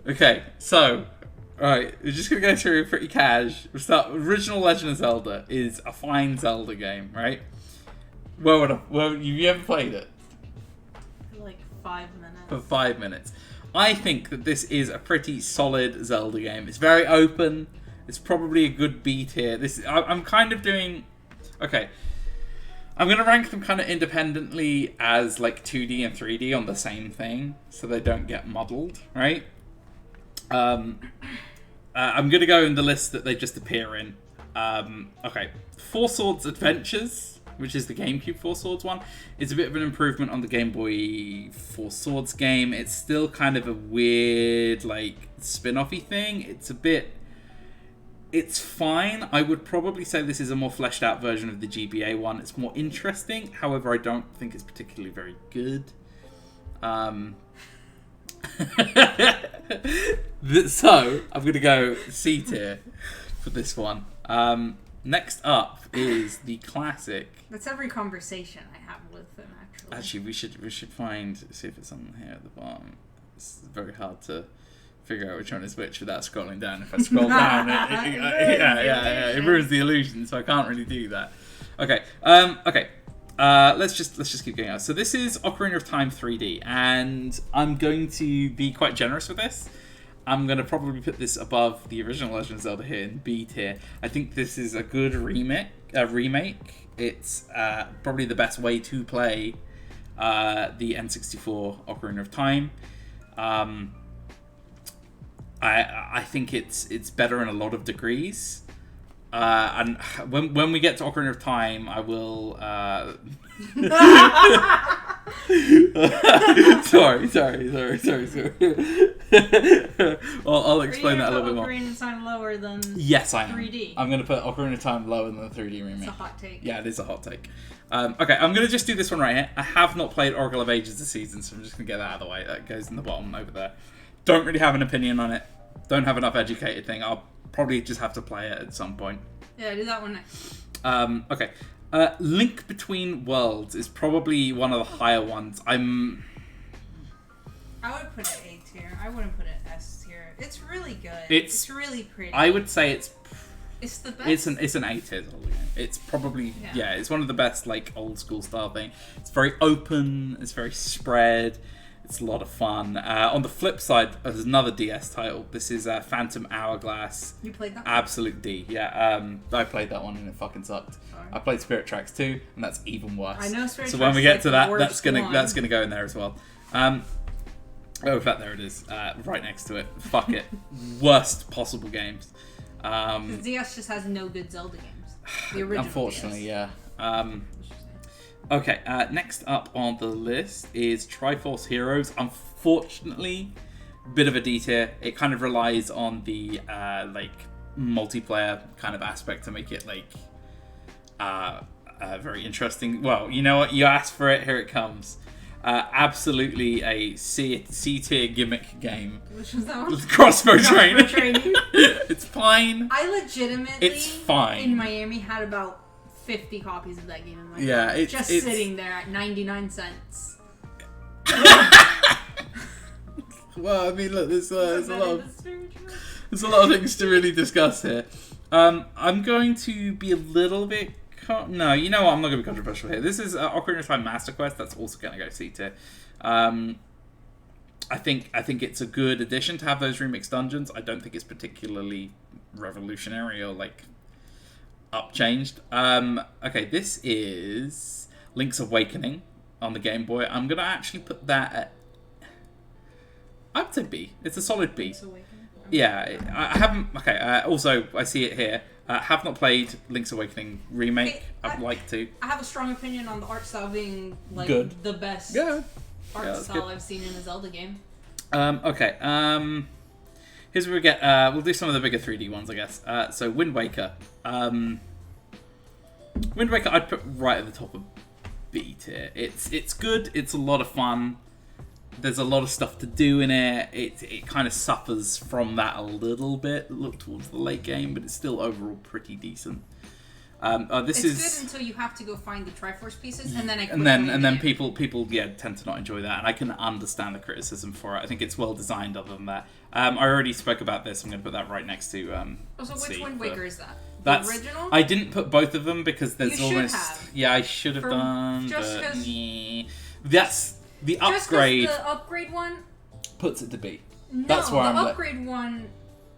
Okay, so, alright, we're just gonna go through pretty cash. We'll start. Original Legend of Zelda is a fine Zelda game, right? Well, have you ever played it? For like 5 minutes. For 5 minutes. I think that this is a pretty solid Zelda game. It's very open. It's probably a good B tier. I'm kind of doing... Okay. I'm going to rank them kind of independently as like 2D and 3D on the same thing, so they don't get muddled, right? I'm going to go in the list that they just appear in. Okay. Four Swords Adventures, which is the GameCube Four Swords one, is a bit of an improvement on the Game Boy Four Swords game. It's still kind of a weird, like, spin-off-y thing. It's fine. I would probably say this is a more fleshed out version of the GBA one. It's more interesting. However, I don't think it's particularly very good. So, I'm going to go C tier for this one. Next up is the classic. That's every conversation I have with them, actually. Actually, we should see if it's on here at the bottom. It's very hard to figure out which one is which without scrolling down. If I scroll down, it ruins the illusion, so I can't really do that. Okay, let's just keep going out. So this is Ocarina of Time 3D, and I'm going to be quite generous with this. I'm going to probably put this above the original Legend of Zelda here in B tier. I think this is a good remake. It's probably the best way to play the N64 Ocarina of Time. I think it's better in a lot of degrees. And when we get to Ocarina of Time, I will... sorry. I'll explain that a little bit more. Ocarina of Time lower than 3D? Yes, I am. I'm going to put Ocarina of Time lower than the 3D remake. It's a hot take. Yeah, it is a hot take. Okay, I'm going to just do this one right here. I have not played Oracle of Ages this season, so I'm just going to get that out of the way. That goes in the bottom over there. Don't really have an opinion on it. Don't have enough educated thing. I'll probably just have to play it at some point. Yeah, do that one next. Okay. Link Between Worlds is probably one of the higher ones. I would put it A tier. I wouldn't put it S tier. It's really good. It's really pretty. I would say it's the best. It's an A tier Zelda game. It's probably it's one of the best like old school style thing. It's very open. It's very spread. It's a lot of fun. On the flip side, there's another DS title. This is Phantom Hourglass. You played that one? Absolute D. Yeah, I played that one and it fucking sucked. Sorry. I played Spirit Tracks 2, and that's even worse. I know Spirit Tracks. So when we get to that, that's gonna go in there as well. Oh, in fact, there it is, right next to it. Fuck it. Worst possible games. The DS just has no good Zelda games. The original Unfortunately, DS. yeah. Okay, next up on the list is Triforce Heroes. Unfortunately, bit of a D tier. It kind of relies on the like multiplayer kind of aspect to make it like very interesting. Well, you know what? You asked for it. Here it comes. Absolutely a C tier gimmick game. Which was that one? Crossbow training. It's fine. I legitimately, it's fine. In Miami, had about 50 copies of that game in my yeah, it's sitting there at 99 cents. Well, I mean, look, there's a lot of things to really discuss here. I'm going to be a little bit... No, you know what? I'm not going to be controversial here. This is Ocarina of Time Master Quest. That's also going to go C tier. I think it's a good addition to have those remixed dungeons. I don't think it's particularly revolutionary or like up-changed. Okay, this is Link's Awakening on the Game Boy. I'm going to actually put that at... I'd say B. It's a solid B. Yeah, I haven't... Okay, also, I see it here. Have not played Link's Awakening Remake. Okay, I'd like to. I have a strong opinion on the art style being like good. The best art style I've seen in a Zelda game. Okay, here's where we get... we'll do some of the bigger 3D ones, I guess. So, Wind Waker. Wind Waker I'd put right at the top of B tier. It's good. It's a lot of fun. There's a lot of stuff to do in it. It kind of suffers from that a little bit. Look towards the late game, but it's still overall pretty decent. It's good until you have to go find the Triforce pieces, and then people tend to not enjoy that, and I can understand the criticism for it. I think it's well designed. Other than that, I already spoke about this. I'm going to put that right next to So which Wind Waker is that? That's original? I didn't put both of them because there's almost... Have. Yeah, I should have done, just but... That's the upgrade... Just the upgrade one... Puts it to B. No, that's where the upgrade one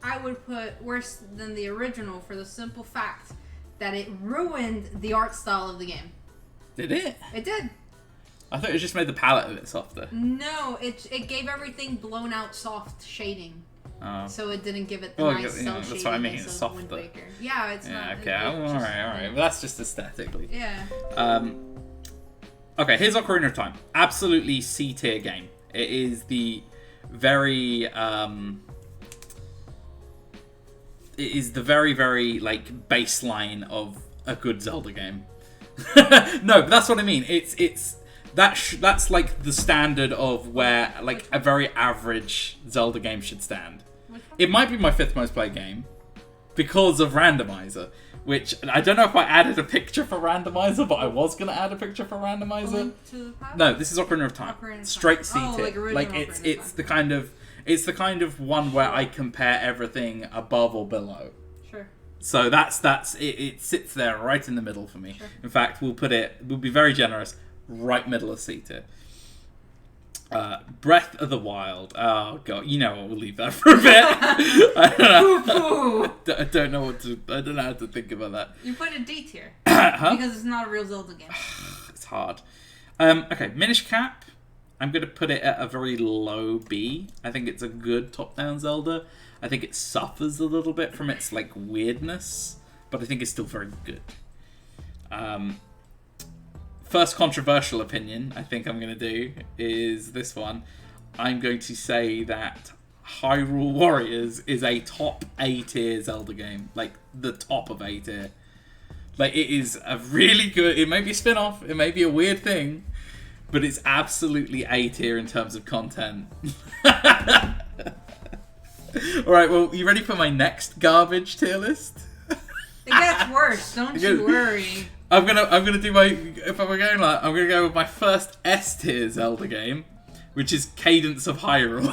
I would put worse than the original for the simple fact that it ruined the art style of the game. Did it? It did. I thought it just made the palette a bit softer. No, it gave everything blown out soft shading. Oh. So it didn't give it the nice cell shading. That's what I mean, it's softer. Yeah, it's not. Okay, alright. Well, that's just aesthetically. Yeah. Okay, here's Ocarina of Time. Absolutely C tier game. It is the very very like baseline of a good Zelda game. No, but that's what I mean. That's like the standard of where like a very average Zelda game should stand. It might be my 5th most played game because of Randomizer, which I don't know if I added a picture for Randomizer, but I was gonna add a picture for Randomizer. No, this is Ocarina of Time. Straight C tier. Like it's the kind of one where I compare everything above or below. Sure. So that's it sits there right in the middle for me. Sure. In fact, we'll be very generous, right middle of C tier. Breath of the Wild. Oh god, you know what? We'll leave that for a bit. I don't know how to think about that. You put a D tier huh? Because it's not a real Zelda game. It's hard. Okay, Minish Cap. I'm gonna put it at a very low B. I think it's a good top-down Zelda. I think it suffers a little bit from its like weirdness, but I think it's still very good. First controversial opinion I think I'm going to do is this one. I'm going to say that Hyrule Warriors is a top A tier Zelda game. Like, the top of A tier. Like, it is a really good... It may be a spin-off, it may be a weird thing, but it's absolutely A tier in terms of content. Alright, well, you ready for my next garbage tier list? It gets worse, don't you worry. I'm gonna do I'm gonna go with my first S tier Zelda game, which is Cadence of Hyrule.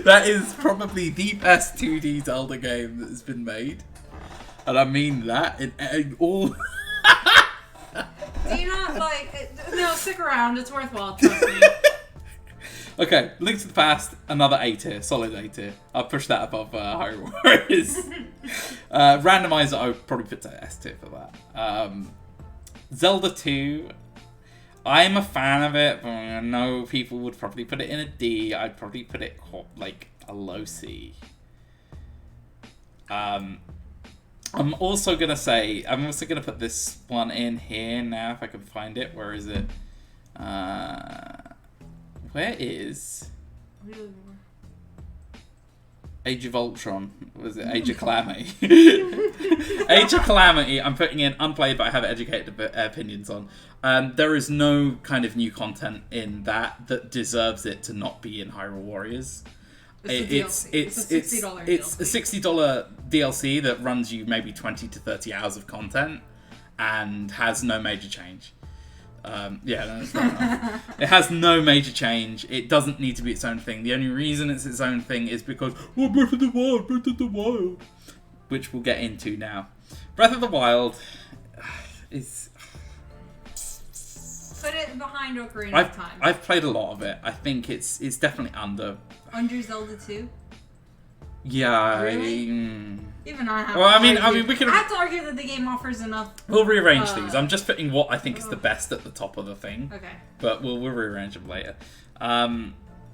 That is probably the best 2D Zelda game that has been made, and I mean that in all. Do you not like? No, stick around. It's worthwhile. Trust me. Okay, Link to the Past, another A tier, solid A tier. I'll push that above Hyrule Warriors. Randomizer, I would probably put to S tier for that. Zelda 2, I'm a fan of it, but I know people would probably put it in a D. I'd probably put it like a low C. I'm also gonna put this one in here now if I can find it. Where is it? Where is Age of Ultron? Was it Age of Calamity? Age of Calamity, I'm putting in unplayed, but I have educated opinions on. There is no kind of new content in that deserves it to not be in Hyrule Warriors. It's a $60 DLC. A $60 DLC that runs you maybe 20 to 30 hours of content and has no major change. That's fair enough. It has no major change. It doesn't need to be its own thing. The only reason it's its own thing is because Breath of the Wild, which we'll get into now. Breath of the Wild is... Put it behind Ocarina of Time. I've played a lot of it. I think it's definitely under Zelda 2. Yeah, really? Even I have. Well, I mean, we can. I have to argue that the game offers enough. We'll rearrange these. I'm just putting what I think is the best at the top of the thing. Okay. But we'll rearrange them later.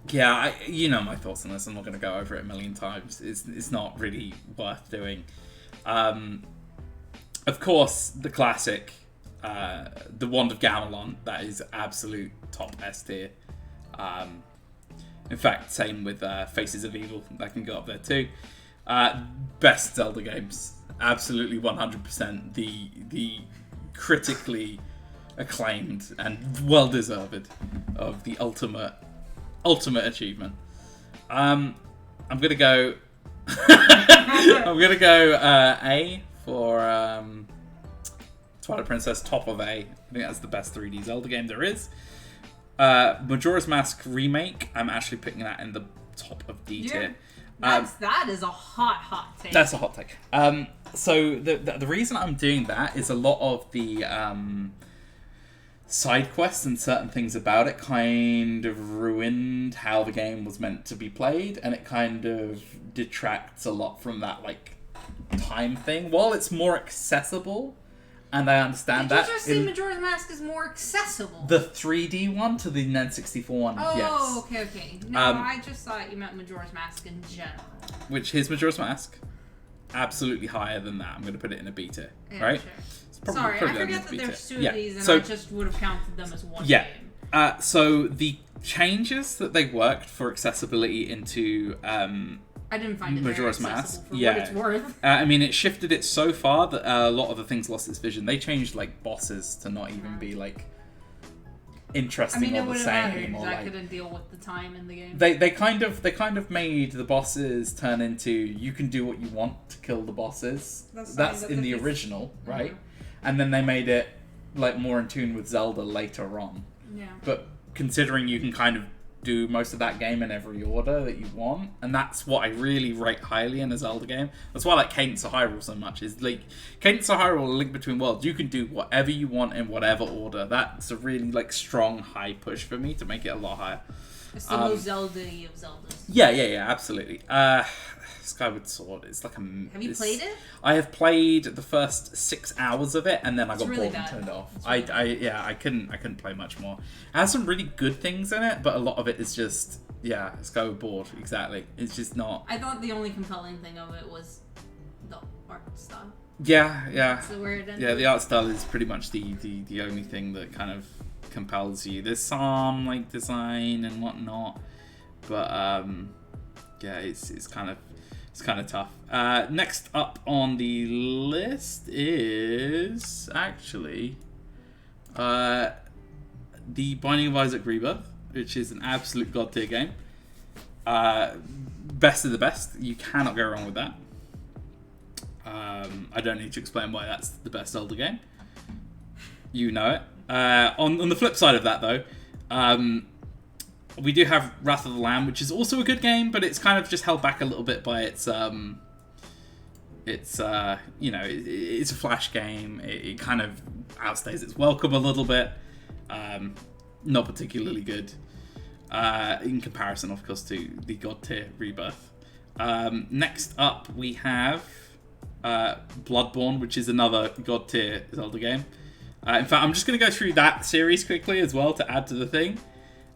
You know my thoughts on this. I'm not going to go over it a million times. It's not really worth doing. Of course, the classic, the Wand of Gamelon. That is absolute top S tier. In fact, same with Faces of Evil. That can go up there too. Best Zelda games. Absolutely 100%. The critically acclaimed and well-deserved of the ultimate achievement. I'm going to go... I'm going to go A for Twilight Princess, top of A. I think that's the best 3D Zelda game there is. Majora's Mask Remake, I'm actually picking that in the top of D tier. That is a hot take. That's a hot take. So the reason I'm doing that is a lot of the side quests and certain things about it kind of ruined how the game was meant to be played, and it kind of detracts a lot from that like time thing. While it's more accessible, and I understand that. Did you just say Majora's Mask is more accessible? The 3D one to the N64 one, yes. Oh, okay. No, I just thought you meant Majora's Mask in general. Which, here's Majora's Mask. Absolutely higher than that. I'm going to put it in a B tier, right? Sure. Probably, Sorry, probably I forget that there's two of these, and so, I just would have counted them as one game. So the changes that they worked for accessibility into I didn't find it Majora's very Mask. for what it's worth. I mean, it shifted it so far that a lot of the things lost its vision. They changed like bosses to not even be like interesting or the same. Or, I couldn't deal with the time in the game. They kind of made the bosses turn into you can do what you want to kill the bosses. That's in the original, right? And then they made it like more in tune with Zelda later on. Yeah. But considering you can kind of do most of that game in every order that you want, and that's what I really rate highly in a Zelda game. That's why I like Cadence of Hyrule so much. Is like Cadence of Hyrule, A Link Between Worlds. You can do whatever you want in whatever order. That's a really like strong high push for me to make it a lot higher. It's the most Zelda-y of Zeldas. Yeah, absolutely. Skyward Sword. It's like a. Have you played it? I have played the first 6 hours of it, and then I got really bored and bad. turned it off. I couldn't play much more. It has some really good things in it, but a lot of it is just it's go bored. Exactly. It's just not. I thought the only compelling thing of it was the art style. Yeah. That's where it ended. Yeah, the art style is pretty much the only thing that kind of compels you. There's some like design and whatnot, but it's kind of tough. Next up on the list is actually the Binding of Isaac Rebirth, which is an absolute god tier game. Best of the best. You cannot go wrong with that. I don't need to explain why that's the best Zelda game. You know it. On the flip side of that, though, we do have Wrath of the Lamb, which is also a good game, but it's kind of just held back a little bit by it's a Flash game. It kind of outstays its welcome a little bit. Not particularly good in comparison, of course, to the God tier Rebirth. Next up, we have Bloodborne, which is another God tier Zelda game. In fact, I'm just going to go through that series quickly as well to add to the thing.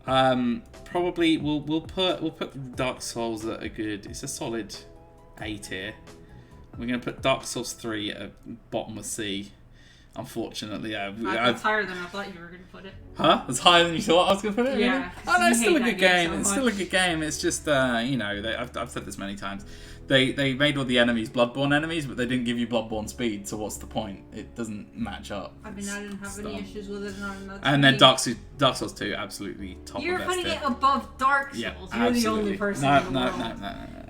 Probably we'll put Dark Souls at a good. It's a solid A tier. We're going to put Dark Souls 3 at bottom of C. Unfortunately, that's higher than I thought you were going to put it. Huh? It's higher than you thought I was going to put it? Yeah. Oh no, it's still a good game. So it's still a good game. It's just I've said this many times. They made all the enemies Bloodborne enemies, but they didn't give you Bloodborne speed. So what's the point? It doesn't match up. I mean, I didn't have any issues with it. And then Dark Souls 2, absolutely top. You're of putting it above Dark Souls. Yeah, You're absolutely. the only person No. in the world.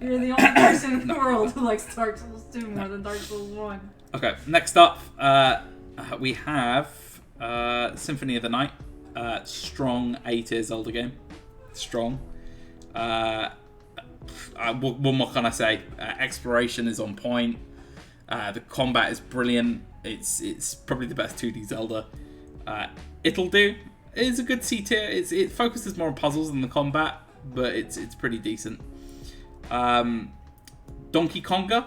You're the only person in the world who likes Dark Souls 2 more than Dark Souls 1. Okay, next up, we have Symphony of the Night. Strong A tier Zelda game. Strong. What more can I say? Exploration is on point. The combat is brilliant. It's probably the best 2D Zelda. It'll do. It's a good C tier. It focuses more on puzzles than the combat, but it's pretty decent. Donkey Konga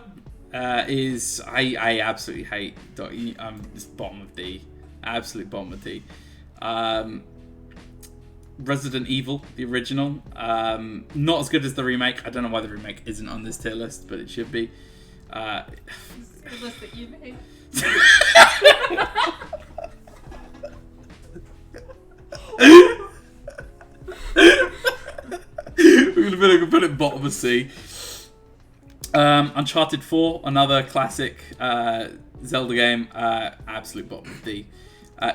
is I absolutely hate. It's bottom of D. Absolute bottom of D. Resident Evil, the original, not as good as the remake. I don't know why the remake isn't on this tier list, but it should be. It's the list that you made. We're gonna put it bottom of C. Uncharted 4, another classic Zelda game, absolute bottom of D.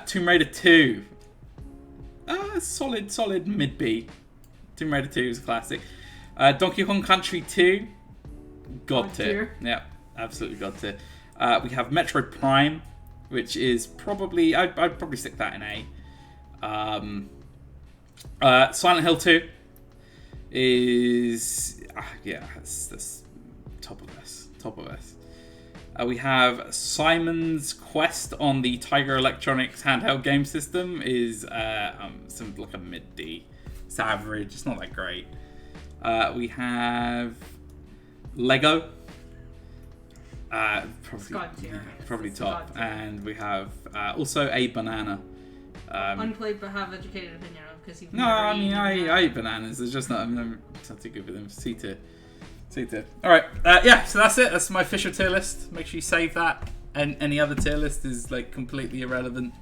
Tomb Raider 2. Solid mid B. Tomb Raider 2 is a classic. Donkey Kong Country 2, God tier. Yeah, absolutely God tier. We have Metroid Prime, which is probably I'd probably stick that in A. Silent Hill 2, is that's top of S. We have Simon's Quest on the Tiger Electronics handheld game system is some like a mid D. It's average. It's not that great. We have Lego. Probably top. And we have also a banana. Unplayed but have educated opinion of because you've I eat bananas. It's just not too good with them. C tier. Alright, so that's it. That's my official tier list. Make sure you save that. And any other tier list is like completely irrelevant.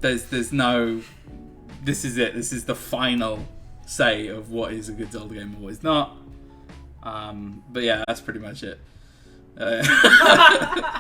There's no... This is it. This is the final say of what is a good Zelda game and what is not. But yeah, that's pretty much it.